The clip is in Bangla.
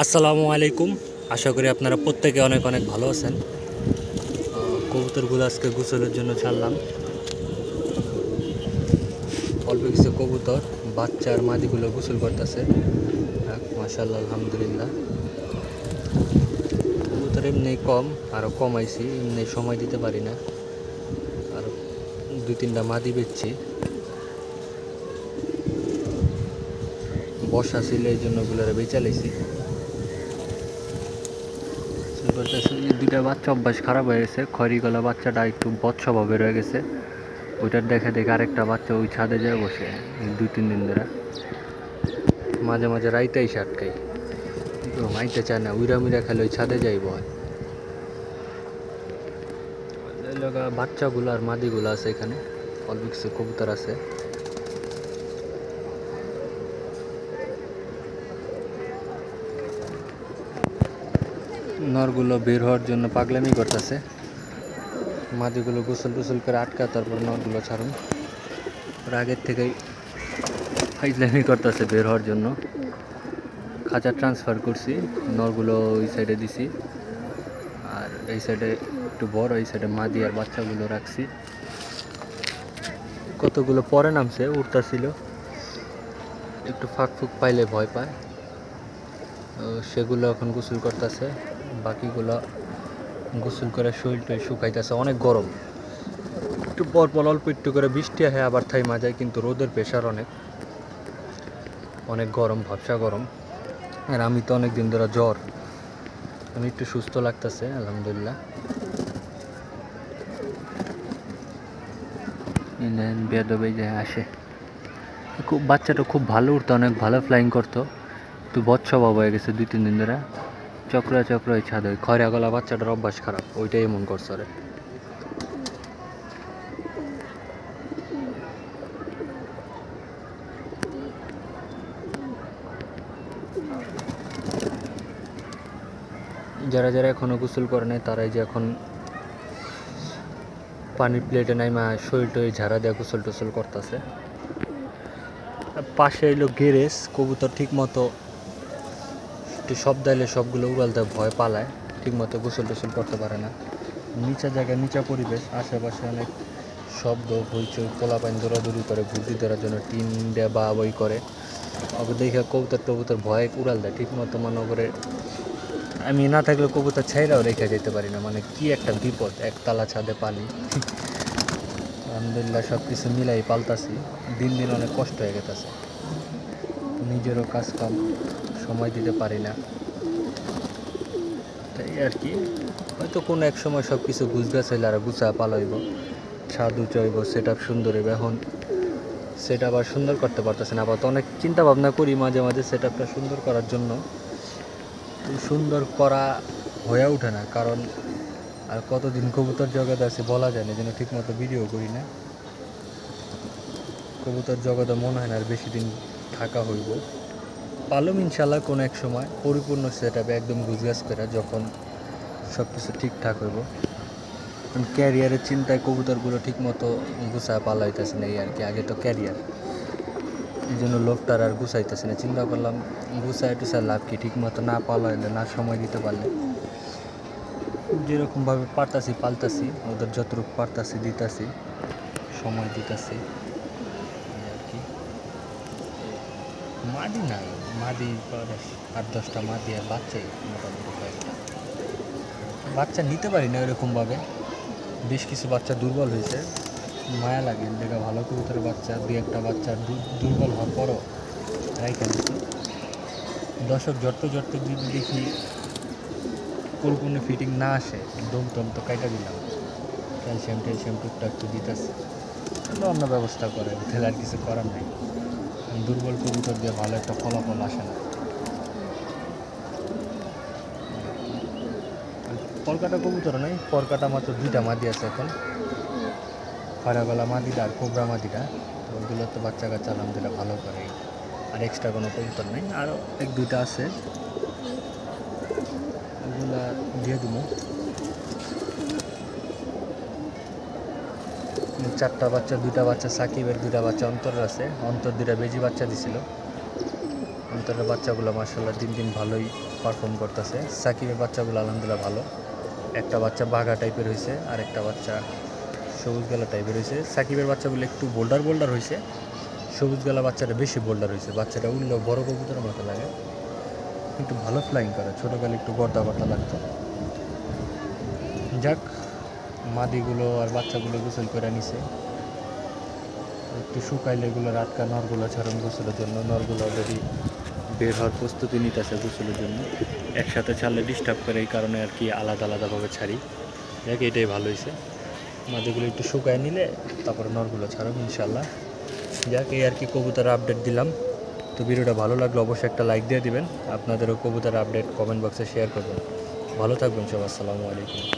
আসসালামু আলাইকুম। আশা করি আপনারা প্রত্যেকে অনেক অনেক ভালো আছেন। কবুতরগুলো আজকে গোসলের জন্য ছাড়লাম। অল্প কিছু কবুতর বাচ্চার মাদিগুলো গোসল করতেছে। মাশাআল্লাহ, আলহামদুলিল্লাহ। কবুতর এমনি কম, আরও কমাইছি, এমনি সময় দিতে পারি না। আর 2-3টা মাদি বেচছি। বর্ষা ছিল এই জন্য ওগুলোরা বেচা লাইছি। দুইটা বাচ্চা অভ্যাস খারাপ হয়ে গেছে। খয়রি গলা বাচ্চাটা একটু বৎস্বভাবে রয়ে গেছে। ওইটার দেখে দেখে আরেকটা বাচ্চা ওই ছাদে যায় বসে 2-3 দিন ধরে। মাঝে মাঝে রাইতে এসে আটকাই, মাইতে চায় না, উইরা মুইরা খেলে ওই ছাদে যাইব। বাচ্চাগুলো আর মাদিগুলো আছে এখানে, অল্প কিছু কবুতর আছে। নরগুলো বের হওয়ার জন্য পাগলামি করতেছে। মাদিগুলো গোসল টোসল করে আটকা, তারপর নরগুলো ছাড়ুন। ওর আগের থেকেই ফাইজলামি করতেছে বের হওয়ার জন্য। খাঁচা ট্রান্সফার করছি, নরগুলো ওই সাইডে দিছি, আর এই সাইডে একটু বড়, এই সাইডে মাদি আর বাচ্চাগুলো রাখছি। কতগুলো পরে নামছে, উড়তাছিল, একটু ফাঁক ফুক পাইলে ভয় পায়, সেগুলো এখন গোসল করতেছে। বাকিগুলো গোসল করে শরীর টরীর শুকাইতেছে। অনেক গরম, একটু পরপর অল্প একটু করে বৃষ্টি হয়, আবার থাইমা যায়, কিন্তু রোদের প্রেশার অনেক অনেক গরম, ভবসা গরম। আর আমি তো অনেক দিন ধরে জ্বর, আমি একটু সুস্থ লাগতেছে আলহামদুলিল্লাহ। বেদবে যায় আসে, খুব বাচ্চাটা খুব ভালো উঠতো, অনেক ভালো ফ্লাইং করতো। একটু বৎস্বভাব হয়ে গেছে 2-3 দিন ধরে। চক্রা ওই ছাদে খয়রা গলা বাচ্চাটার অভ্যাস খারাপ, ওইটাই এমন করছে রে। যারা যারা এখনও গোসল করে নাই, তারাই যে এখন পানির প্লেটে নাইমা শরীর টরীর ঝাড়া দেওয়া গোসল টোসল করতেছে। পাশে এলো গ্যারেজ, কবুতর ঠিক মতো একটু শব্দ এলে সবগুলো উড়ালতে ভয় পালায়, ঠিক মতো গোসল টোসল করতে পারে না। নিচা জায়গায়, নিচা পরিবেশ, আশেপাশে অনেক শব্দ, হইচই, পোলাপাইন দৌড়াদৌড়ি করে, বুদ্ধি ধরার জন্য টিন দেয়া বা বই করে। ওকে দেখে কবুতর টবুতর ভয়ে উড়াল দেয় ঠিক মতো। মনে করে আমি না থাকলে কবুতর ছাইরাও রেখে যেতে পারি না, মানে কি একটা বিপদ। একতলা ছাদে পালি, আলহামদুলিল্লাহ সব কিছু মিলাই পালতাছি। দিন দিন অনেক কষ্ট হয়ে গেছে, নিজেরও কাজ কাম সময় দিতে পারি না, তাই আর কি। হয়তো কোনো এক সময় সব কিছু গুছগাছ হইলে আর গুছা পালাইব, ছাদ উঁচু হইব, সেট আপ সুন্দর হইব। এখন সেট আপ আর সুন্দর করতে পারতেছে না। আপাতত অনেক চিন্তা ভাবনা করি মাঝে মাঝে সেট আপটা সুন্দর করার জন্য, সুন্দর করা হয়ে ওঠে না। কারণ আর কতদিন কবুতর জগতে আছে বলা যায় না, যেন ঠিক মতো ভিডিও করি না। কবুতর জগতে মনে হয় না আর বেশি দিন থাকা হইব। পালুম ইনশাল্লাহ কোনো এক সময় পরিপূর্ণ সেট আপে, একদম গুছগাছ করে, যখন সব কিছু ঠিকঠাক হইব। ক্যারিয়ারের চিন্তায় কবুতরগুলো ঠিক মতো গুছায় পালাইতেছে না, এই আর কি। আগে তো ক্যারিয়ার, এই জন্য লোকটার আর গুছাইতেছে না। চিন্তা করলাম গুছায় টুছায় লাভ কি, ঠিক মতো না পালাইলে, না সময় দিতে পারলে। যেরকমভাবে পারতাছি পালতাছি, ওদের যতটুকু পারতাছি দিতাছি, সময় দিতাছি, আর কি। মাদি না, মাদি 8-10টা মাদি আর বাচ্চাই মোটামুটি কয়েকটা। বাচ্চা নিতে পারি না ওইরকমভাবে, বেশ কিছু বাচ্চা দুর্বল হয়েছে, মায়া লাগে। দেখা ভালো কবুতরের বাচ্চা, 2-1টা বাচ্চা দুর্বল হওয়ার পরও রাইখা দিচ্ছি। দর্শক জড়তে জড়তে যদি দেখি পরিপূর্ণ ফিটিং না আসে, দম টম তো কাইটা দিলাম, ক্যালসিয়াম টুকটাক তো দিতেছে, তাহলে অন্য ব্যবস্থা করে, তাহলে আর কিছু করার নেই। দুর্বল কবুতর দিয়ে ভালো একটা ফলাফল আসে না। পরকাটা কবুতর নেই, পরকাটা মাত্র 2টা মাদি আছে এখন, খয়রা গলা মাদিটা আর কোবরা মাদিটা। তো ওগুলো তো বাচ্চা কাচ্চা আলহামদুলিল্লাহ ভালো করে, আর এক্সট্রা কোনো কবুতর নেই। আরও 1-2টা আছে, ওগুলা দিয়ে দেবো। 4টা বাচ্চা, 2টা বাচ্চা সাকিবের, 2টা বাচ্চা অন্তরের আছে। অন্তর 2টা বেজি বাচ্চা দিছিল, অন্তর কবুতরের বাচ্চাগুলো মাশাআল্লাহ দিন দিন ভালোই পারফর্ম করতেছে। সাকিবের বাচ্চাগুলো আলহামদুলিল্লাহ ভালো। একটা বাচ্চা বাঘা টাইপের হয়েছে আর একটা বাচ্চা সবুজ গলা টাইপের হয়েছে। সাকিবের বাচ্চাগুলো একটু বোল্ডার বোল্ডার হয়েছে, সবুজ গলা বাচ্চাটা বেশি বোল্ডার হয়েছে। বাচ্চাটা উঠলেও বড় কবুতরের মতো লাগে, কিন্তু ভালো ফ্লাইং করে। ছোটোকালে একটু গর্দা গর্দা লাগতো। যাক, মাদিগুলো আর বাচ্চাগুলো গোসল করে নিছে, একটু শুকাইলে এগুলো রাতকা নরগুলো ছাড়ুন গোসলের জন্য। নরগুলো অলরেডি বের হওয়ার প্রস্তুতি নিতেছে গোসলের জন্য। একসাথে ছাড়লে ডিস্টার্ব করে, এই কারণে আর কি আলাদা আলাদাভাবে ছাড়ি। যাক, এটাই ভালো হয়েছে। মাদিগুলো একটু শুকায় নিলে তারপরে নরগুলো ছাড়ুন ইনশাল্লাহ। যাক, এই আর কি কবুতর আপডেট দিলাম। তো ভিডিওটা ভালো লাগলে অবশ্যই একটা লাইক দিয়ে দিবেন। আপনাদেরও কবুতর আপডেট কমেন্ট বক্সে শেয়ার করবেন। ভালো থাকবেন সব। আসসালামু আলাইকুম।